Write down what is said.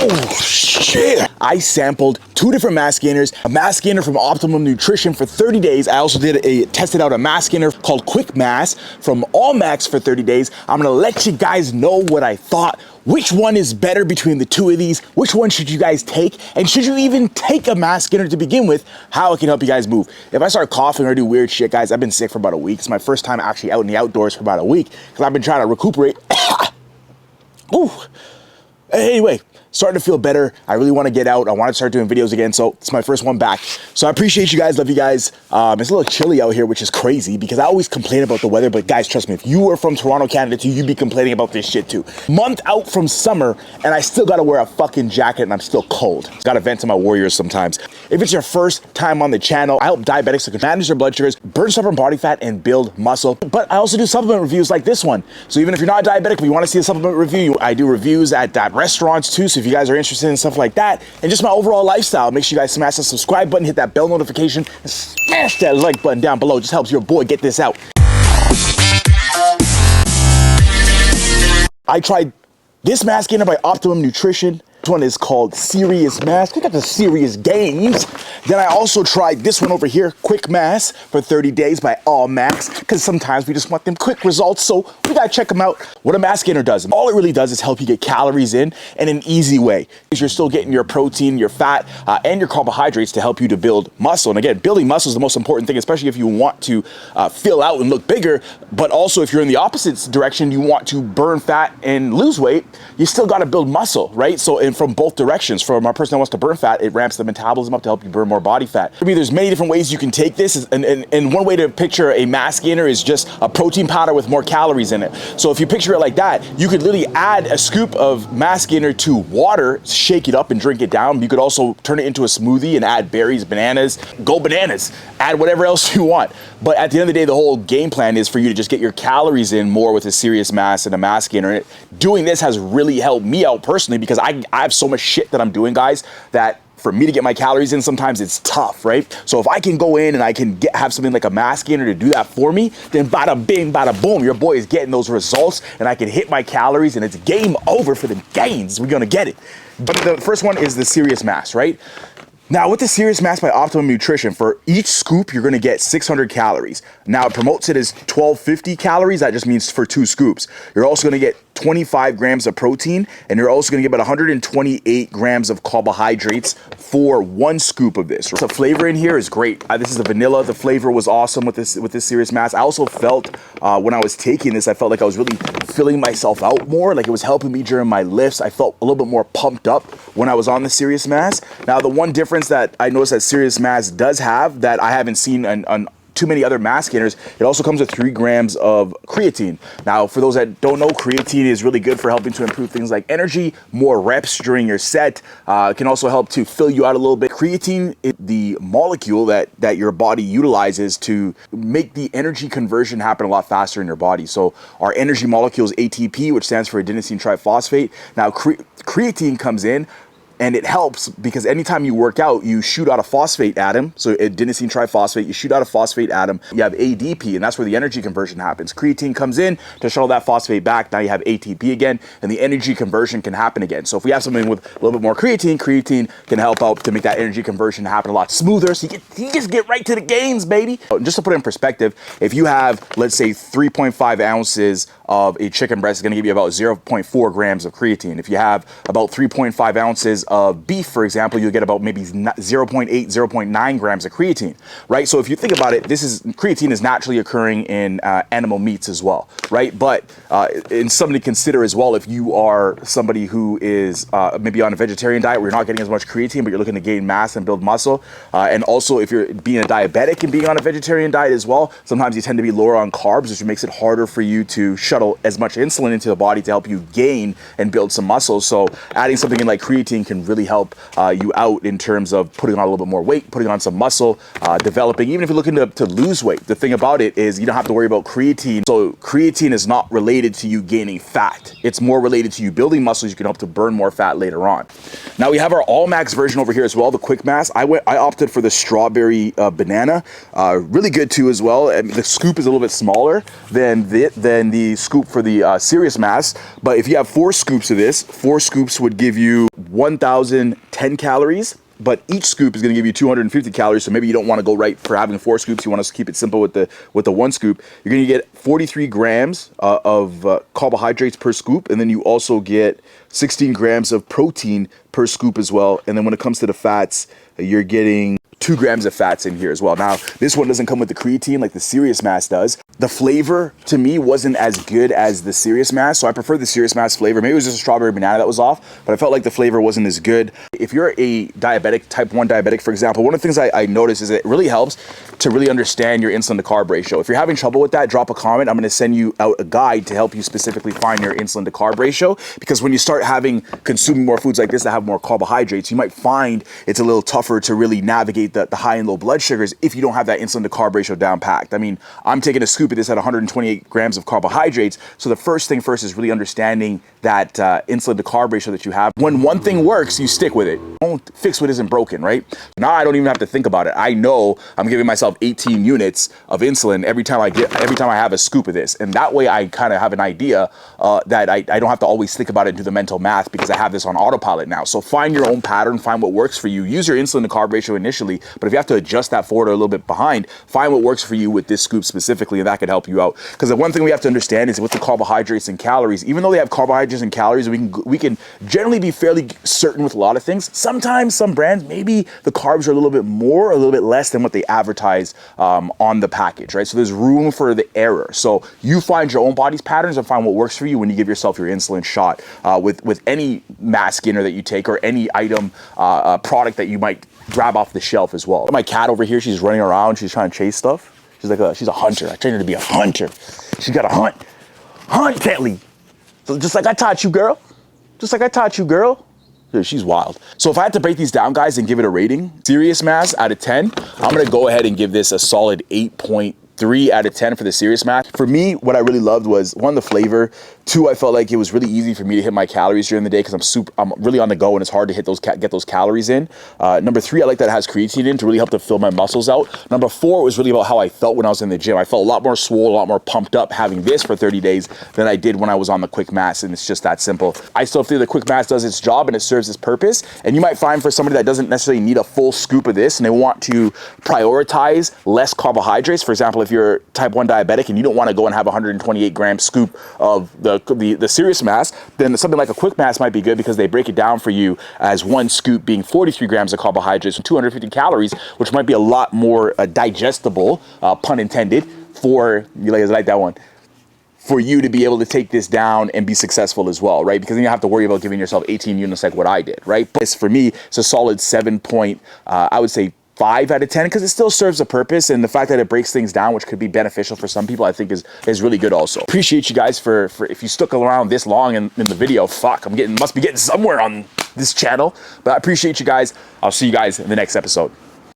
Oh shit! I sampled 2 different mass gainers, a mass gainer from Optimum Nutrition for 30 days. I also tested out a mass gainer called Quick Mass from AllMax for 30 days. I'm gonna let you guys know what I thought. Which one is better between the 2 of these? Which one should you guys take? And should you even take a mass gainer to begin with? How it can help you guys move. If I start coughing or do weird shit, guys, I've been sick for about a week. It's my first time actually out in the outdoors for about a week because I've been trying to recuperate. Ooh. Anyway, starting to feel better. I really want to get out. I want to start doing videos again, so it's my first one back. So I appreciate you guys, love you guys. It's a little chilly out here, which is crazy because I always complain about the weather, but guys, trust me, if you are from Toronto, Canada too, you'd be complaining about this shit too. Month out from summer, and I still gotta wear a fucking jacket and I'm still cold. Gotta vent to my warriors sometimes. If it's your first time on the channel, I help diabetics to manage their blood sugars, burn stubborn body fat, and build muscle. But I also do supplement reviews like this one. So even if you're not diabetic, but you want to see a supplement review, I do reviews at restaurants too. So if you guys are interested in stuff like that, and just my overall lifestyle, make sure you guys smash the subscribe button, hit that bell notification, and smash that like button down below. It just helps your boy get this out. I tried this mass gainer by Optimum Nutrition. This one is called Serious Mass. Click out the serious gains. Then I also tried this one over here, Quick Mass, for 30 days by AllMax, because sometimes we just want them quick results, so we gotta check them out. What a mass gainer does, all it really does is help you get calories in an easy way. Because you're still getting your protein, your fat, and your carbohydrates to help you to build muscle. And again, building muscle is the most important thing, especially if you want to fill out and look bigger, but also if you're in the opposite direction, you want to burn fat and lose weight, you still gotta build muscle, right? So, and from both directions, for my person that wants to burn fat, it ramps the metabolism up to help you burn more body fat. I mean, there's many different ways you can take this, and one way to picture a mass gainer is just a protein powder with more calories in it. So if you picture it like that, you could literally add a scoop of mass gainer to water, shake it up and drink it down. You could also turn it into a smoothie and add berries, bananas, go bananas, add whatever else you want. But at the end of the day, the whole game plan is for you to just get your calories in more with a Serious Mass and a mass gainer. And doing this has really helped me out personally because I have so much shit that I'm doing, guys, that for me to get my calories in, sometimes it's tough, right? So if I can go in and I can have something like a mass gainer to do that for me, then bada bing, bada boom, your boy is getting those results and I can hit my calories and it's game over for the gains. We're gonna get it. But the first one is the Serious Mass, right? Now with the Serious Mass by Optimum Nutrition, for each scoop, you're gonna get 600 calories. Now it promotes it as 1250 calories. That just means for 2 scoops. You're also gonna get 25 grams of protein, and you're also gonna get about 128 grams of carbohydrates for 1 scoop of this. The flavor in here is great. This is the vanilla. The flavor was awesome with this Serious Mass. I also felt when I was taking this, I felt like I was really filling myself out more, like it was helping me during my lifts. I felt a little bit more pumped up when I was on the Serious Mass. Now the one difference that I noticed that Serious Mass does have that I haven't seen on too many other mass gainers, it also comes with 3 grams of creatine. Now, for those that don't know, creatine is really good for helping to improve things like energy, more reps during your set. It can also help to fill you out a little bit. Creatine is the molecule that your body utilizes to make the energy conversion happen a lot faster in your body. So our energy molecule is ATP, which stands for adenosine triphosphate. Now, creatine comes in, and it helps because anytime you work out, you shoot out a phosphate atom. So adenosine triphosphate, you shoot out a phosphate atom, you have ADP, and that's where the energy conversion happens. Creatine comes in to shuttle that phosphate back. Now you have ATP again, and the energy conversion can happen again. So if we have something with a little bit more creatine can help out to make that energy conversion happen a lot smoother. So you just get right to the gains, baby. Just to put it in perspective, if you have, let's say, 3.5 ounces of a chicken breast, it's gonna give you about 0.4 grams of creatine. If you have about 3.5 ounces of beef, for example, you'll get about maybe 0.8, 0.9 grams of creatine, right? So if you think about it, creatine is naturally occurring in animal meats as well, right? But in something to consider as well, if you are somebody who is maybe on a vegetarian diet where you're not getting as much creatine, but you're looking to gain mass and build muscle, and also if you're being a diabetic and being on a vegetarian diet as well, sometimes you tend to be lower on carbs, which makes it harder for you to shuttle as much insulin into the body to help you gain and build some muscle. So adding something in like creatine can really help you out in terms of putting on a little bit more weight, putting on some muscle, developing. Even if you're looking to lose weight, the thing about it is you don't have to worry about creatine. So creatine is not related to you gaining fat. It's more related to you building muscles. You can help to burn more fat later on. Now we have our AllMax version over here as well, the Quick Mass. I opted for the strawberry banana. Really good too as well. And the scoop is a little bit smaller than the scoop for the Serious Mass. But if you have 4 scoops of this, 4 scoops would give you 1,010 calories. But each scoop is going to give you 250 calories. So maybe you don't want to go right for having 4 scoops. You want to keep it simple with the 1 scoop. You're going to get 43 grams of carbohydrates per scoop, and then you also get 16 grams of protein per scoop as well. And then when it comes to the fats, you're getting 2 grams of fats in here as well. Now, this one doesn't come with the creatine like the Serious Mass does. The flavor, to me, wasn't as good as the Serious Mass, so I prefer the Serious Mass flavor. Maybe it was just a strawberry banana that was off, but I felt like the flavor wasn't as good. If you're a diabetic, type 1 diabetic, for example, one of the things I noticed is that it really helps to really understand your insulin to carb ratio. If you're having trouble with that, drop a comment. I'm gonna send you out a guide to help you specifically find your insulin to carb ratio, because when you start consuming more foods like this that have more carbohydrates, you might find it's a little tougher to really navigate the high and low blood sugars if you don't have that insulin to carb ratio down packed. I mean, I'm taking a scoop of this at 128 grams of carbohydrates. So the first thing first is really understanding that insulin to carb ratio that you have. When one thing works, you stick with it. Don't fix what isn't broken, right? Now I don't even have to think about it. I know I'm giving myself 18 units of insulin every time I have a scoop of this. And that way I kind of have an idea that I don't have to always think about it and do the mental math, because I have this on autopilot now. So find your own pattern, find what works for you. Use your insulin to carb ratio initially, but if you have to adjust that forward or a little bit behind, find what works for you with this scoop specifically, and that could help you out. Because the one thing we have to understand is with the carbohydrates and calories, even though they have carbohydrates and calories, we can generally be fairly certain with a lot of things. Sometimes some brands, maybe the carbs are a little bit more, a little bit less than what they advertise on the package, right? So there's room for the error. So you find your own body's patterns and find what works for you when you give yourself your insulin shot with any mass gainer that you take, or any item, product that you might grab off the shelf as well. My cat over here, she's running around, she's trying to chase stuff. She's a hunter. I trained her to be a hunter. She's got to hunt, Bentley. So just like I taught you, girl. Just like I taught you, girl. Dude, she's wild. So if I had to break these down, guys, and give it a rating, Serious Mass out of 10, I'm gonna go ahead and give this a solid 8.3 out of 10 for the Serious Mass. For me, what I really loved was, 1, the flavor. 2, I felt like it was really easy for me to hit my calories during the day, because I'm really on the go and it's hard to hit get those calories in. Number 3, I like that it has creatine in to really help to fill my muscles out. Number 4, it was really about how I felt when I was in the gym. I felt a lot more swole, a lot more pumped up having this for 30 days than I did when I was on the Quick Mass, and it's just that simple. I still feel the Quick Mass does its job and it serves its purpose, and you might find for somebody that doesn't necessarily need a full scoop of this and they want to prioritize less carbohydrates, for example, if you're type 1 diabetic and you don't want to go and have a 128 gram scoop of the Serious Mass, then something like a Quick Mass might be good, because they break it down for you as 1 scoop being 43 grams of carbohydrates and 250 calories, which might be a lot more digestible, pun intended, for you like that one, for you to be able to take this down and be successful as well, right? Because then you don't have to worry about giving yourself 18 units like what I did, right? But for me, it's a solid 7 point, I would say 5 out of 10, because it still serves a purpose, and the fact that it breaks things down, which could be beneficial for some people, I think is really good also. Appreciate you guys for if you stuck around this long in the video. Fuck, must be getting somewhere on this channel, but I appreciate you guys. I'll see you guys in the next episode.